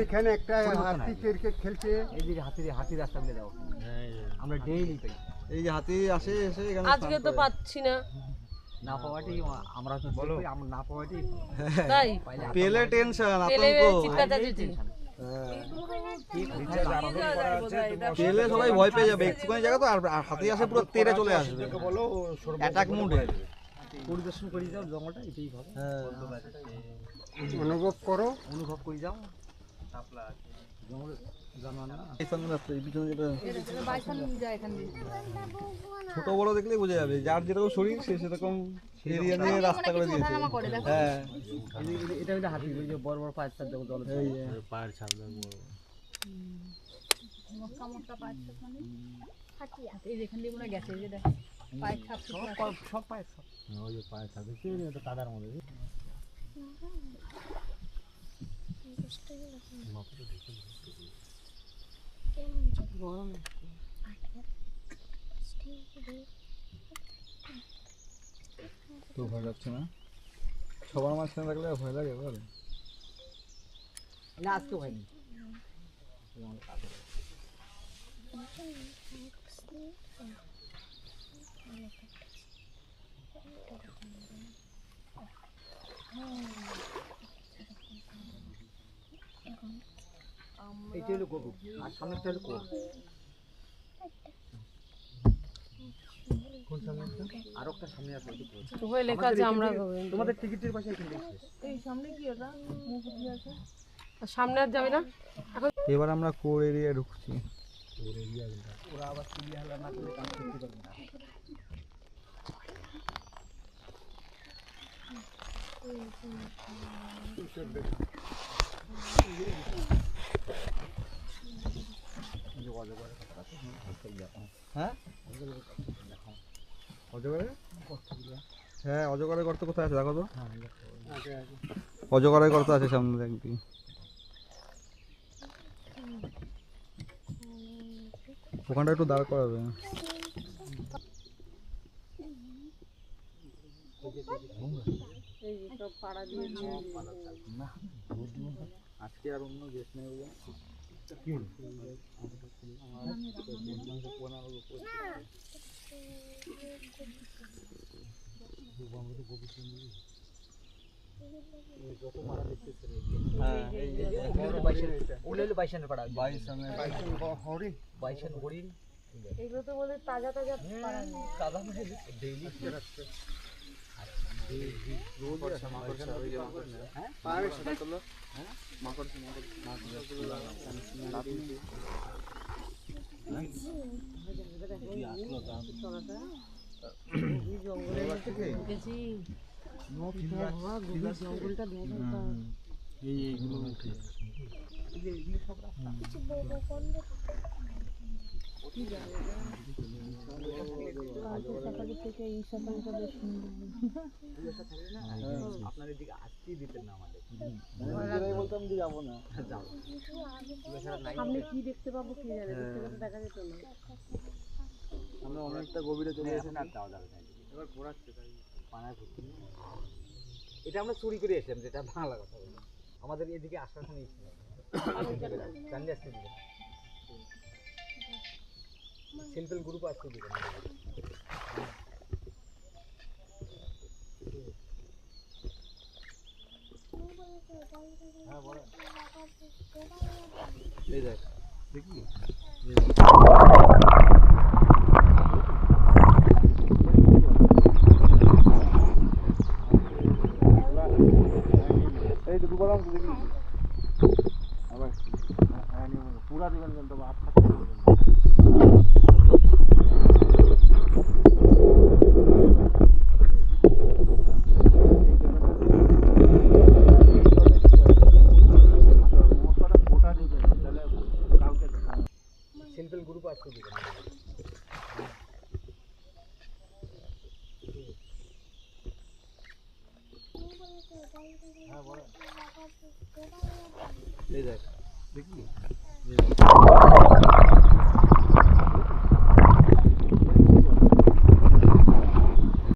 এইখানে একটা হাতি ক্রিকেট খেলছে, এই যে হাতি রাস্তা বলে দাও, আমরা ডেইলি পাই। এই যে হাতি আসে এসে এখানে আজকে তো পাচ্ছি না, না পাওয়াটাই আমরা তো বলো আমরা না পাওয়াটাই তাই পেলে টেনশন পেলে আতঙ্ক চিৎকার চাচিয়েছি। পেলে সবাই ভয় পেয়ে যাবে একটুখানি জায়গা তো, আর হাতি আসে পুরো তেড়ে চলে আসবে, অ্যাটাক মুডে। পরিদর্শন করে যাও জঙ্গলটা, এটাই ভালো। অনুভব করো, অনুভব করে যাও জঙ্গল জানো না। এই সঙ্গে রাস্তা এই পিছনে যেটা ছোট বড় দেখলেই বোঝা যাবে যার যেরকম শরীর সে সেরকম এরিয়া নিয়ে রাস্তা করে দিয়েছে। হ্যাঁ এটা হলো হাতি, ওই যে বড় বড় পায়ের ছাপ দেখো জল, এই যে পায়ের ছাপ দেখো মোটা মোটা পায়ের ছাপ মানে এই যেখান দিয়ে মনে গেছে, এই যে দেখ পায়ের ছাপ সব পায়ের ছাপ, ওই যে পায়ের ছাপ দেখছি তো কাদার মধ্যে তো ভয় লাগছে না? সবার মাঝখানে থাকলে ভয় লাগে বল? না আজকে ভয় নেই। এইটা হলো গরু আর সামনেটা হলো কোল। কোন সামনে? আর একটা সামনে আছে ওই কোল। ওই লেখা আছে আমরা তোমাদের টিকিটের পাশে এখানে দেখছি। এই সামনে কি ওটা মুখ দিয়ে আছে, সামনে আর যাবে না। এবার আমরা কোর এরিয়া ঢুকছি। ওরা আবার ক্লিয়ার না করলে কাজ করতে পারবে না। হ্যাঁ অজগরে? হ্যাঁ অজগরের গর্ত কোথায় আছে দেখো তো। অজগরের গর্ত আছে সামনে দেখবি। ওখানটা একটু দাঁড় করাবে। আজকে আর অন্য দেশ নেই বলে বাইশানের পাড়া, বাইশান হরিণ এগুলো তো বলে তাজা তাজা কাদা মানে ডেইলি জঙ্গলটা এইগুলো সকালের থেকে এই সকালটা বেশ সুন্দর। আপনার এদিকে আসতেই দিতেন না আমাদের, বলতাম যে যাবো না। সামনে কি দেখতে পাবো কি জানে, দেখতে পাবো দেখা যেত না। আমরা অনেকটা গভীরে চলে গেছি। না যাওয়া যাবে না, এবার ঘোরাচ্ছে তাই পানায় ভর্তি। এটা আমরা চুরি করে এসেছিলাম, যেটা বাংলা কথা বলি, আমাদের এদিকে আসার কোনো ইচ্ছে নেই। জানলে আসতে দিবেন, সেলফ হেল্প গ্রুপ আসতে দিবেন। হ্যাঁ বলেন, এই দেখ দেখবি এই তো দুবার দেখবি আবার পুরা দিবেন কিন্তু হাত থাকতে সেলফ হেল্প গ্রুপ আসতে দিবেন। হ্যাঁ বলেন, এই দেখ দেখবি